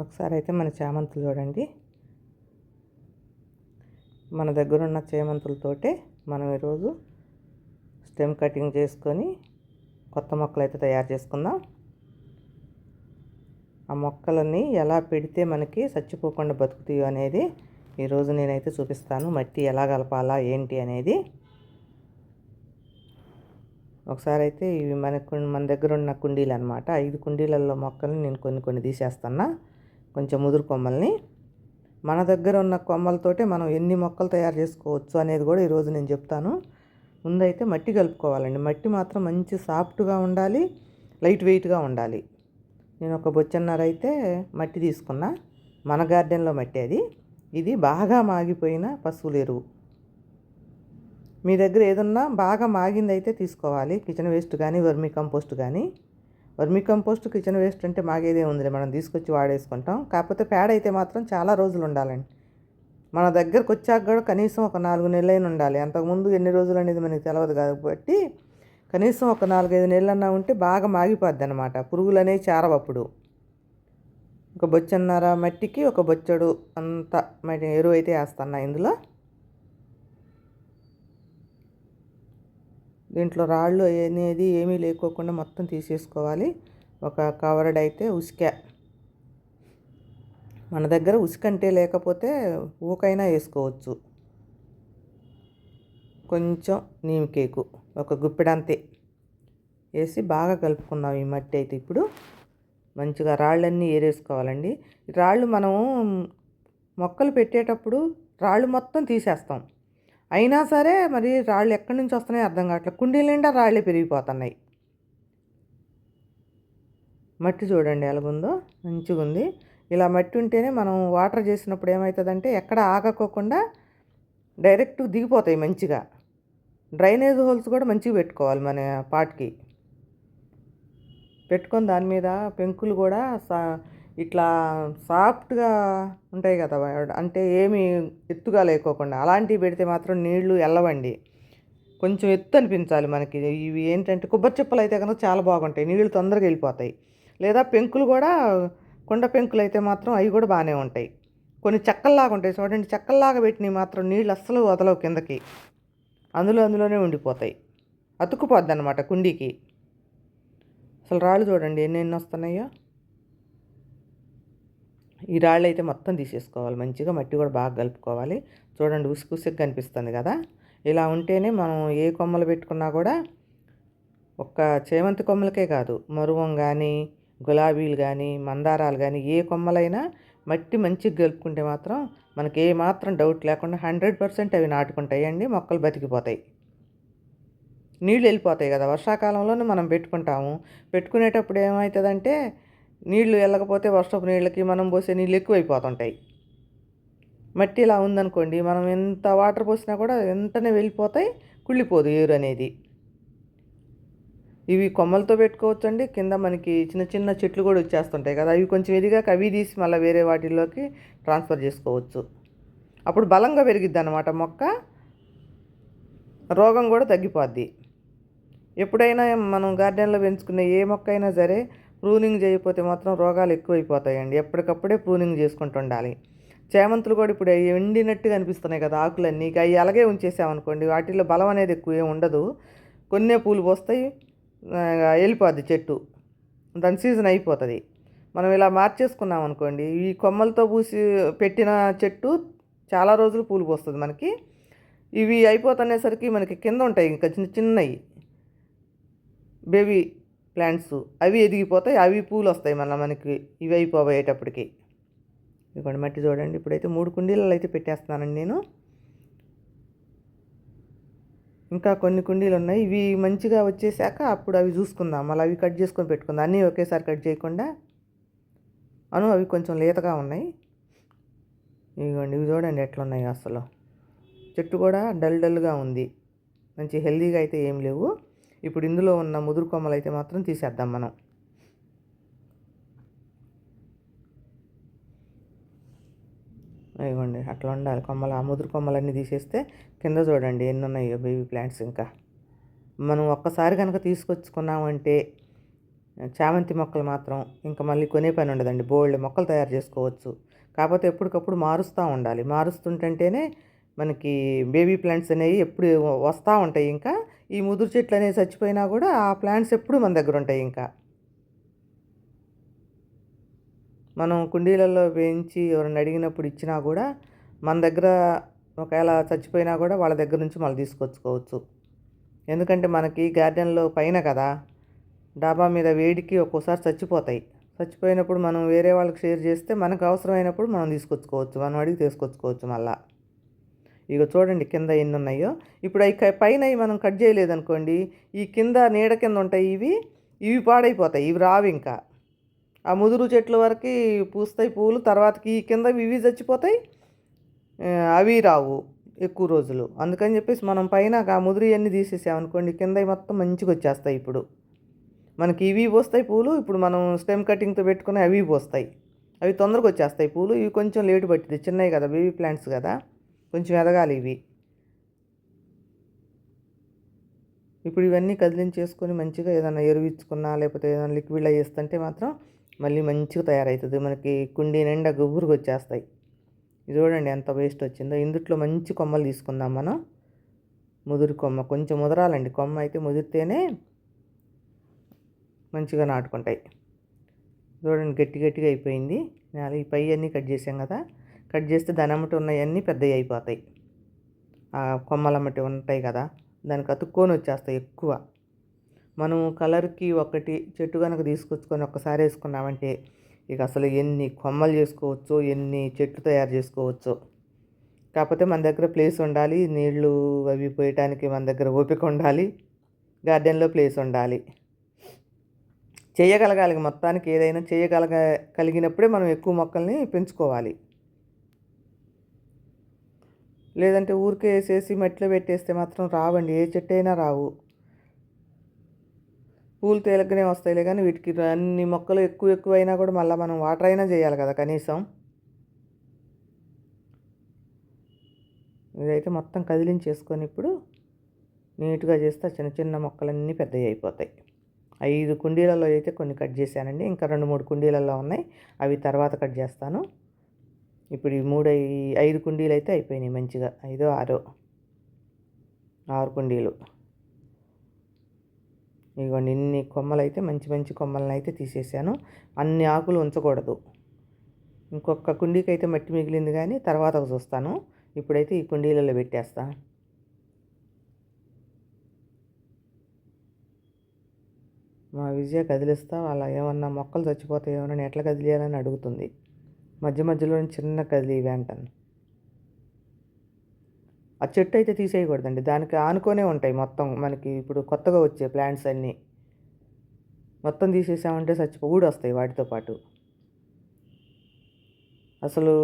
ఒకసారి అయితే మన చేమంతులు చూడండి. మన దగ్గర ఉన్న చేమంతులతోటే మనం ఈరోజు స్టెమ్ కటింగ్ చేసుకొని కొత్త మొక్కలు అయితే తయారు చేసుకుందాం. ఆ మొక్కలని ఎలా పెడితే మనకి చచ్చిపోకుండా బతుకుతాయో అనేది ఈరోజు నేనైతే చూపిస్తాను. మట్టి ఎలా కలపాలా ఏంటి అనేది. ఒకసారి అయితే ఇవి మన దగ్గర ఉన్న కుండీలు అనమాట. 5 కుండీలలో మొక్కల్ని నేను కొన్ని తీసేస్తున్నా, కొంచెం ముదురు కొమ్మల్ని. మన దగ్గర ఉన్న కొమ్మలతోటే మనం ఎన్ని మొక్కలు తయారు చేసుకోవచ్చు అనేది కూడా ఈరోజు నేను చెప్తాను. ముందైతే మట్టి కలుపుకోవాలండి. మట్టి మాత్రం మంచి సాఫ్ట్గా ఉండాలి, లైట్ వెయిట్గా ఉండాలి. నేను ఒక బొచ్చన్నర అయితే మట్టి తీసుకున్నా. మన గార్డెన్లో మట్టి అది. ఇది బాగా మాగిపోయిన పశువుల ఎరువు. మీ దగ్గర ఏదన్నా బాగా మాగింది అయితే తీసుకోవాలి. కిచెన్ వేస్ట్ కానీ వర్మీ కంపోస్ట్ కానీ. వర్మీ కంపోస్ట్ కిచెన్ వేస్ట్ అంటే మాగేదే ఉందిలే, మనం తీసుకొచ్చి వాడేసుకుంటాం. కాకపోతే పేడ అయితే మాత్రం చాలా రోజులు ఉండాలండి. మన దగ్గరకు వచ్చాక కూడా కనీసం ఒక 4 నెలలైనా ఉండాలి. అంతకుముందు ఎన్ని రోజులు అనేది మనకి తెలియదు కాబట్టి కనీసం ఒక 4-5 నెలలన్నా ఉంటే బాగా మాగిపోద్ది అనమాట. పురుగులు అనేవి చేరవప్పుడు. ఒక బొచ్చన్నర మట్టికి ఒక బొచ్చడు అంత మట్టి ఎరువు అయితే వేస్తున్నా ఇందులో. దీంట్లో రాళ్ళు అనేది ఏమీ లేకోకుండా మొత్తం తీసేసుకోవాలి. ఒక కవర్డ్ అయితే ఉసుక, మన దగ్గర ఉసుక అంటే లేకపోతే ఊకైనా వేసుకోవచ్చు. కొంచెం నీమ్ కేకు ఒక గుప్పెడంతే వేసి బాగా కలుపుకుందాం ఈ మట్టి అయితే. ఇప్పుడు మంచిగా రాళ్ళన్నీ ఏరేసుకోవాలండి. రాళ్ళు మనము మొక్కలు పెట్టేటప్పుడు రాళ్ళు మొత్తం తీసేస్తాం. అయినా సరే మరి రాళ్ళు ఎక్కడి నుంచి వస్తున్నాయో అర్థం కావట్లేదు. కుండీల నిండా రాళ్ళే పెరిగిపోతున్నాయి. మట్టి చూడండి ఎలాగుందో, మంచిగా ఉంది. ఇలా మట్టి ఉంటేనే మనం వాటర్ చేసినప్పుడు ఏమవుతుందంటే ఎక్కడ ఆగకోకుండా డైరెక్ట్ దిగిపోతాయి మంచిగా. డ్రైనేజ్ హోల్స్ కూడా మంచిగా పెట్టుకోవాలి మన పాట్కి. పెట్టుకొని దాని మీద పెంకులు కూడా ఇట్లా సాఫ్ట్గా ఉంటాయి కదా, అంటే ఏమి ఎత్తుగా లేకోకుండా అలాంటివి పెడితే మాత్రం నీళ్లు ఎల్లవండి. కొంచెం ఎత్తు అనిపించాలి మనకి. ఇవి ఏంటంటే కొబ్బరి చిప్పలు అయితే కనుక చాలా బాగుంటాయి, నీళ్ళు తొందరగా వెళ్ళిపోతాయి. లేదా పెంకులు కూడా కొండ పెంకులు అయితే మాత్రం అవి కూడా బాగానే ఉంటాయి. కొన్ని చెక్కల్లాగా ఉంటాయి చూడండి, చెక్కల్లాగా పెట్టినవి మాత్రం నీళ్ళు అస్సలు వదలవు కిందకి, అందులోనే ఉండిపోతాయి. అతుక్కుపోద్ది అనమాట కుండీకి. అసలు రాళ్ళు చూడండి ఎన్ని వస్తున్నాయో. ఈ రాళ్ళు అయితే మొత్తం తీసేసుకోవాలి మంచిగా. మట్టి కూడా బాగా కలుపుకోవాలి. చూడండి ఉసుకుసుగా కనిపిస్తుంది కదా. ఇలా ఉంటేనే మనం ఏ కొమ్మలు పెట్టుకున్నా కూడా, ఒక్క చేమంతి కొమ్మలకే కాదు, మరువం కానీ గులాబీలు కానీ మందారాలు కానీ ఏ కొమ్మలైనా మట్టి మంచిగా కలుపుకుంటే మాత్రం మనకి ఏ మాత్రం డౌట్ లేకుండా 100% అవి నాటుకుంటాయండి. మొక్కలు బతికిపోతాయి. నీళ్ళు వెళ్ళిపోతాయి కదా, వర్షాకాలంలోనే మనం పెట్టుకుంటాము. పెట్టుకునేటప్పుడు ఏమవుతుందంటే నీళ్లు వెళ్ళకపోతే వర్షపు నీళ్ళకి మనం పోసే నీళ్ళు ఎక్కువైపోతుంటాయి. మట్టి ఇలా ఉందనుకోండి, మనం ఎంత వాటర్ పోసినా కూడా వెంటనే వెళ్ళిపోతాయి, కుళ్ళిపోదు ఏరు అనేది. ఇవి కొమ్మలతో పెట్టుకోవచ్చండి. కింద మనకి చిన్న చిన్న చెట్లు కూడా వచ్చేస్తుంటాయి కదా, అవి కొంచెం ఎదిగాక అవి తీసి మళ్ళీ వేరే వాటిల్లోకి ట్రాన్స్ఫర్ చేసుకోవచ్చు. అప్పుడు బలంగా పెరిగిద్ది అన్నమాట మొక్క, రోగం కూడా తగ్గిపోద్ది. ఎప్పుడైనా మనం గార్డెన్లో పెంచుకునే ఏ మొక్క అయినా సరే ప్రూనింగ్ చేయకపోతే మాత్రం రోగాలు ఎక్కువైపోతాయండి. ఎప్పటికప్పుడే ప్రూనింగ్ చేసుకుంటూ ఉండాలి. చేమంతులు కూడా ఇప్పుడు ఎండినట్టుగా అనిపిస్తున్నాయి కదా ఆకులన్నీ, అవి అలాగే ఉంచేసామనుకోండి వాటిల్లో బలం అనేది ఎక్కువ ఏమి ఉండదు. కొన్నే పూలు పోస్తాయి, వెళ్ళిపోద్ది చెట్టు, దాని సీజన్ అయిపోతుంది. మనం ఇలా మార్చేసుకున్నాం అనుకోండి, ఈ కొమ్మలతో పూసి పెట్టిన చెట్టు చాలా రోజులు పూలు పోస్తుంది మనకి. ఇవి అయిపోతునేసరికి మనకి కింద ఉంటాయి ఇంకా చిన్న చిన్నవి బేబీ ప్లాంట్స్, అవి ఎదిగిపోతాయి, అవి పూలు వస్తాయి మళ్ళీ మనకి ఇవి అయిపోయేటప్పటికి. ఇదిగోండి మట్టి చూడండి. ఇప్పుడైతే 3 కుండీలలో అయితే పెట్టేస్తున్నానండి నేను. ఇంకా కొన్ని కుండీలు ఉన్నాయి, ఇవి మంచిగా వచ్చేసాక అప్పుడు అవి చూసుకుందాం. మళ్ళీ అవి కట్ చేసుకొని పెట్టుకుందాం. అన్నీ ఒకేసారి కట్ చేయకుండా. అవి కొంచెం లేతగా ఉన్నాయి. ఇదిగోండి ఇవి చూడండి ఎట్లున్నాయి. అసలు చెట్టు కూడా డల్గా ఉంది, మంచి హెల్దీగా అయితే ఏం లేవు. ఇప్పుడు ఇందులో ఉన్న ముదురు కొమ్మలు అయితే మాత్రం తీసేద్దాం మనం. ఇవ్వండి అట్లా ఉండాలి కొమ్మలు. ఆ ముదురు కొమ్మలన్నీ తీసేస్తే కింద చూడండి ఎన్ని ఉన్నాయో బేబీ ప్లాంట్స్. ఇంకా మనం ఒక్కసారి కనుక తీసుకొచ్చుకున్నామంటే చామంతి మొక్కలు మాత్రం ఇంకా మళ్ళీ కొనే పని ఉండదండి, బోల్డ్ మొక్కలు తయారు చేసుకోవచ్చు. కాకపోతే ఎప్పటికప్పుడు మారుస్తూ ఉండాలి. మారుస్తుంటేనే మనకి బేబీ ప్లాంట్స్ అనేవి ఎప్పుడు వస్తూ ఉంటాయి. ఇంకా ఈ ముదురు చెట్లు అనేవి చచ్చిపోయినా కూడా ఆ ప్లాంట్స్ ఎప్పుడు మన దగ్గర ఉంటాయి. ఇంకా మనం కుండీలలో వేయించి ఎవరైనా అడిగినప్పుడు ఇచ్చినా కూడా మన దగ్గర ఒకవేళ చచ్చిపోయినా కూడా వాళ్ళ దగ్గర నుంచి మళ్ళీ తీసుకొచ్చుకోవచ్చు. ఎందుకంటే మనకి గార్డెన్లో పైన కదా, డాబా మీద వేడికి ఒక్కోసారి చచ్చిపోతాయి. చచ్చిపోయినప్పుడు మనం వేరే వాళ్ళకి షేర్ చేస్తే మనకు అవసరమైనప్పుడు మనం తీసుకొచ్చుకోవచ్చు, మనం అడిగి తీసుకొచ్చుకోవచ్చు మళ్ళా. ఇక చూడండి కింద ఎన్ని ఉన్నాయో. ఇప్పుడు అవి పైన మనం కట్ చేయలేదనుకోండి, ఈ కింద నీడ కింద ఉంటాయి, ఇవి పాడైపోతాయి, ఇవి రావు. ఇంకా ఆ ముదురు చెట్ల వరకు పూస్తాయి పూలు, తర్వాతకి ఈ కింద ఇవి చచ్చిపోతాయి, అవి రావు ఎక్కువ రోజులు. అందుకని చెప్పేసి మనం పైన ఆ ముదురు అన్నీ తీసేసామనుకోండి, కింద మొత్తం మంచిగా వచ్చేస్తాయి. ఇప్పుడు మనకి ఇవి పోస్తాయి పూలు. ఇప్పుడు మనం స్టెమ్ కటింగ్తో పెట్టుకుని అవి పోస్తాయి, అవి తొందరగా వచ్చేస్తాయి పూలు. ఇవి కొంచెం లేటు పట్టింది, చిన్నవి కదా, బేబీ ప్లాంట్స్ కదా, కొంచెం ఎదగాలి ఇవి. ఇప్పుడు ఇవన్నీ కదిలించేసుకొని మంచిగా ఏదైనా ఎరువు ఇచ్చుకున్నా లేకపోతే ఏదైనా లిక్విడ్లో వేస్తుంటే మాత్రం మళ్ళీ మంచిగా తయారవుతుంది. మనకి కుండీ నిండా గుబురుగా వచ్చేస్తాయి. ఇది చూడండి ఎంత వేస్ట్ వచ్చిందో. ఇందుట్లో మంచి కొమ్మలు తీసుకుందాం మనం. ముదురు కొమ్మ కొంచెం ముదరాలండి, కొమ్మ అయితే ముదిరితేనే మంచిగా నాటుకుంటాయి. చూడండి గట్టి గట్టిగా అయిపోయింది. ఈ పై అన్నీ కట్ చేసాం కదా, కట్ చేస్తే దాని అమ్మటి ఉన్నాయన్నీ పెద్దవి అయిపోతాయి. ఆ కొమ్మలమ్మటి ఉంటాయి కదా, దానికి అతుక్కొని వచ్చేస్తాయి ఎక్కువ. మనం కలర్కి ఒకటి చెట్టు కనుక తీసుకొచ్చుకొని ఒక్కసారి వేసుకున్నామంటే ఇక అసలు ఎన్ని కొమ్మలు చేసుకోవచ్చు, ఎన్ని చెట్లు తయారు చేసుకోవచ్చు. కాకపోతే మన దగ్గర ప్లేస్ ఉండాలి, నీళ్లు అవి పోయటానికి మన దగ్గర ఓపిక ఉండాలి, గార్డెన్లో ప్లేస్ ఉండాలి. చేయగలగాలి, మొత్తానికి ఏదైనా కలిగినప్పుడే మనం ఎక్కువ మొక్కల్ని పెంచుకోవాలి. లేదంటే ఊరికే వేసేసి మట్టిలో పెట్టేస్తే మాత్రం రావండి, ఏ చెట్టు అయినా రావు. పూలు తేలిగ్గానే వస్తాయిలే, కానీ వీటికి అన్ని మొక్కలు ఎక్కువ అయినా కూడా మళ్ళీ మనం వాటర్ అయినా చేయాలి కదా కనీసం. ఇదైతే మొత్తం కదిలించేసుకొని ఇప్పుడు నీట్గా చేస్తే చిన్న చిన్న మొక్కలన్నీ పెద్దవి అయిపోతాయి. 5 కుండీలలో అయితే కొన్ని కట్ చేశానండి, ఇంకా 2-3 కుండీలలో ఉన్నాయి, అవి తర్వాత కట్ చేస్తాను. ఇప్పుడు ఈ 5 కుండీలు అయితే అయిపోయినాయి మంచిగా, 6 కుండీలు. ఇదిగోండి ఇన్ని కొమ్మలు అయితే మంచి మంచి కొమ్మలను అయితే తీసేసాను. అన్ని ఆకులు ఉంచకూడదు. ఇంకొక కుండీకి అయితే మట్టి మిగిలింది, కానీ తర్వాత చూస్తాను. ఇప్పుడైతే ఈ కుండీలలో పెట్టేస్తాను. మా విజయ కదిలిస్తా అలా ఏమన్నా మొక్కలు చచ్చిపోతాయేమో ఎట్లా కదిలియాలని అడుగుతుంది. మధ్య మధ్యలో చిన్న కదిలివి అంటాను. ఆ చెట్టు అయితే తీసేయకూడదండి, దానికి ఆనుకొనే ఉంటాయి మొత్తం. మనకి ఇప్పుడు కొత్తగా వచ్చే ప్లాంట్స్ అన్నీ మొత్తం తీసేసామంటే ఊడొస్తాయి వాటితో పాటు. అసలు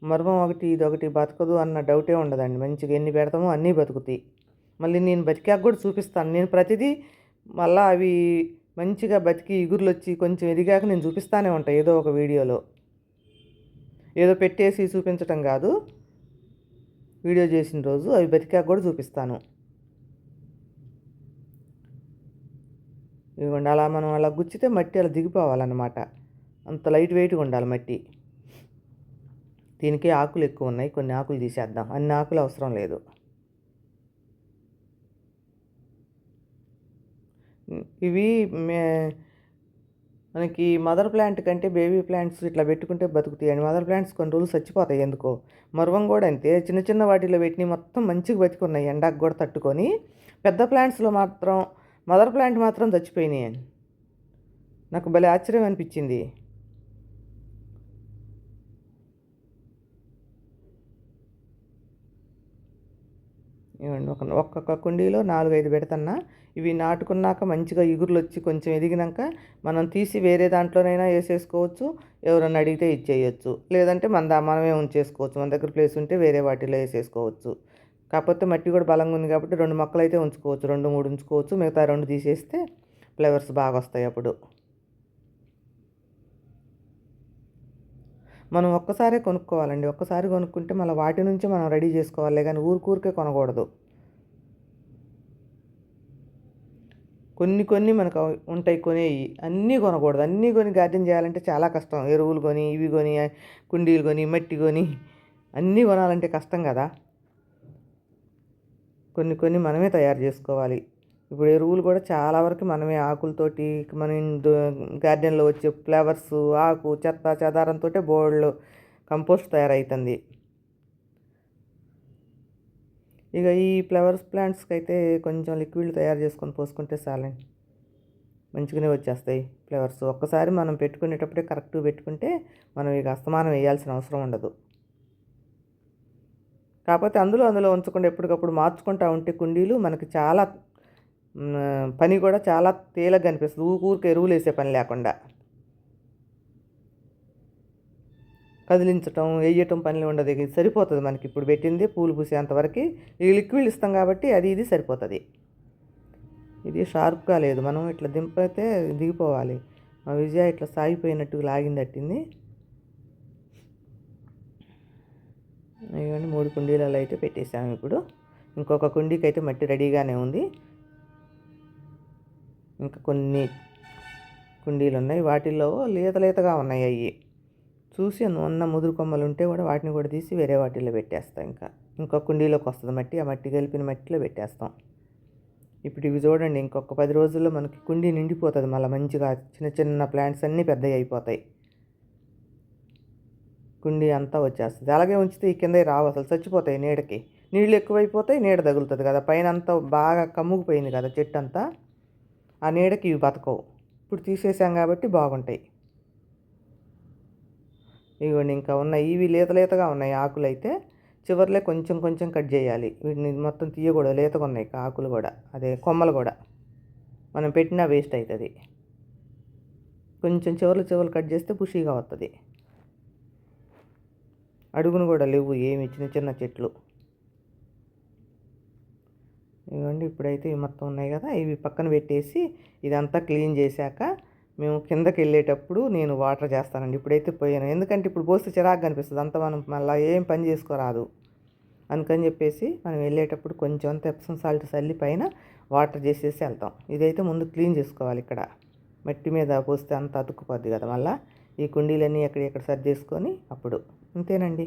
మర్మం ఒకటి ఇదొకటి బతకదు అన్న డౌటే ఉండదండి. మంచిగా ఎన్ని పెడతామో అన్నీ బతుకుతాయి. మళ్ళీ నేను బతికాక కూడా చూపిస్తాను. నేను ప్రతిదీ మళ్ళీ అవి మంచిగా బతికి ఇగుర్లు వచ్చి కొంచెం ఎదిగాక నేను చూపిస్తానే ఉంటాను ఏదో ఒక వీడియోలో. ఏదో పెట్టేసి చూపించటం కాదు, వీడియో చేసిన రోజు అవి బతికాక కూడా చూపిస్తాను. ఇదిగోండి అలా మనం అలా గుచ్చితే మట్టి అలా దిగిపోవాలన్నమాట, అంత లైట్ వెయిట్గా ఉండాలి మట్టి. దీనికి ఆకులు ఎక్కువ ఉన్నాయి, కొన్ని ఆకులు తీసేద్దాం, అన్ని ఆకులు అవసరం లేదు. ఇవి మనకి మదర్ ప్లాంట్ కంటే బేబీ ప్లాంట్స్ ఇట్లా పెట్టుకుంటే బతుకుతాయండి. మదర్ ప్లాంట్స్ కొన్ని రోజులు చచ్చిపోతాయి ఎందుకో. మరువం కూడా అంతే, చిన్న చిన్న వాటిలో పెట్టినవి మొత్తం మంచిగా బతుకున్నాయి, ఎండాకు కూడా తట్టుకొని. పెద్ద ప్లాంట్స్లో మాత్రం మదర్ ప్లాంట్ మాత్రం చచ్చిపోయినాయి. నాకు భలే ఆశ్చర్యం అనిపించింది. ఒక్కొక్క కుండీలో 4-5 పెడుతున్నా. ఇవి నాటుకున్నాక మంచిగా ఇగుర్లు వచ్చి కొంచెం ఎదిగినాక మనం తీసి వేరే దాంట్లోనైనా వేసేసుకోవచ్చు, ఎవరన్నా అడిగితే ఇచ్చేయచ్చు. లేదంటే మనమే ఉంచేసుకోవచ్చు, మన దగ్గర ప్లేస్ ఉంటే వేరే వాటిలో వేసేసుకోవచ్చు. కాకపోతే మట్టి కూడా బలంగా ఉంది కాబట్టి 2 మొక్కలు అయితే ఉంచుకోవచ్చు, 2-3 ఉంచుకోవచ్చు. మిగతా 2 తీసేస్తే ఫ్లవర్స్ బాగా వస్తాయి. అప్పుడు మనం ఒక్కసారే కొనుక్కోవాలండి. ఒక్కసారి కొనుక్కుంటే మళ్ళీ వాటి నుంచి మనం రెడీ చేసుకోవాలి, కానీ ఊరికే కొనకూడదు. కొన్ని కొన్ని మనకు ఉంటాయి కొనేవి, అన్నీ కొనకూడదు. అన్నీ కొని గార్డెన్ చేయాలంటే చాలా కష్టం. ఎరువులు కొని, ఇవి కొని, కుండీలు కొని, మట్టి కొని అన్నీ కొనాలంటే కష్టం కదా. కొన్ని కొన్ని మనమే తయారు చేసుకోవాలి. ఇప్పుడు ఎరువులు కూడా చాలా వరకు మనమే ఆకులతోటి, మన గార్డెన్లో వచ్చే ఫ్లవర్స్, ఆకు, చెత్త చెదారంతో బోర్డులో కంపోస్ట్ తయారవుతుంది. ఇక ఈ ఫ్లవర్స్ ప్లాంట్స్కి అయితే కొంచెం లిక్విడ్లు తయారు చేసుకొని పోసుకుంటే చాలండి, మంచిగానే వచ్చేస్తాయి ఫ్లవర్స్. ఒక్కసారి మనం పెట్టుకునేటప్పుడే కరెక్ట్గా పెట్టుకుంటే మనం ఇక అస్తమానం వేయాల్సిన అవసరం ఉండదు. కాకపోతే అందులో ఉంచకుండా ఎప్పటికప్పుడు మార్చుకుంటూ ఉంటే కుండీలు మనకి చాలా పని కూడా చాలా తేలిగ్గా అనిపిస్తుంది. ఊరికే ఎరువులు వేసే పని లేకుండా కదిలించటం, వేయటం పని ఉండదు. ఇది సరిపోతుంది మనకి. ఇప్పుడు పెట్టింది పూలు పూసేంతవరకు ఈ లిక్విడ్ ఇస్తాం కాబట్టి ఇది సరిపోతుంది. ఇది షార్ప్గా లేదు, మనం ఇట్లా దింపితే దిగిపోవాలి. మా విజయ ఇట్లా సాగిపోయినట్టుగా లాగిందట్టింది. ఇవన్నీ 3 కుండీలలో అయితే పెట్టేసాము. ఇప్పుడు ఇంకొక కుండీకి అయితే మట్టి రెడీగానే ఉంది. ఇంకా కొన్ని కుండీలు ఉన్నాయి, వాటిల్లో లేతగా ఉన్నాయి. అవి చూసి ఉన్న ముదురు కొమ్మలు ఉంటే కూడా వాటిని కూడా తీసి వేరే వాటిల్లో పెట్టేస్తాం. ఇంకొక కుండీలోకి వస్తుంది మట్టి, ఆ మట్టి కలిపిన మట్టిలో పెట్టేస్తాం. ఇప్పుడు ఇవి చూడండి, ఇంకొక 10 రోజుల్లో మనకి కుండీ నిండిపోతుంది. మళ్ళీ మంచిగా చిన్న చిన్న ప్లాంట్స్ అన్నీ పెద్దవి అయిపోతాయి. కుండీ అంతా వచ్చేస్తుంది. అలాగే ఉంచితే ఈ కింద రావు, అసలు చచ్చిపోతాయి. నీడకి నీళ్ళు ఎక్కువైపోతాయి, నీడ తగులుతుంది కదా. పైన అంతా బాగా కమ్ముకుపోయింది కదా చెట్టు అంతా, ఆ నీడకి ఇవి బతకవు. ఇప్పుడు తీసేసాం కాబట్టి బాగుంటాయి. ఇవ్వండి, ఇంకా ఉన్నాయి. ఇవి లేతగా ఉన్నాయి ఆకులు అయితే. చివర్లే కొంచెం కొంచెం కట్ చేయాలి. వీటిని మొత్తం తీయకూడదు, లేతగా ఉన్నాయి ఆకులు కూడా, అదే కొమ్మలు కూడా. మనం పెట్టినా వేస్ట్ అవుతుంది. కొంచెం చివర్లు కట్ చేస్తే పుషీగా వస్తుంది. అడుగును కూడా లేవు ఏమి, చిన్న చిన్న చెట్లు. ఇవ్వండి, ఇప్పుడైతే ఇవి మొత్తం ఉన్నాయి కదా, ఇవి పక్కన పెట్టేసి ఇదంతా క్లీన్ చేశాక మేము కిందకి వెళ్ళేటప్పుడు నేను వాటర్ చేస్తానండి. ఇప్పుడైతే పోయాను, ఎందుకంటే ఇప్పుడు పోస్తే చిరాకు అనిపిస్తుంది. అంతా మనం మళ్ళీ ఏం పని చేసుకోరాదు. అందుకని చెప్పేసి మనం వెళ్ళేటప్పుడు కొంచెం అంత ఎప్సమ్ సాల్ట్ చల్లి పైన వాటర్ చేసేసి వెళ్తాం. ఇదైతే ముందు క్లీన్ చేసుకోవాలి. ఇక్కడ మట్టి మీద పోస్తే అంత అతుక్కుపోద్ది కదా. మళ్ళీ ఈ కుండీలన్నీ ఎక్కడెక్కడ సర్ది చేసుకొని అప్పుడు అంతేనండి.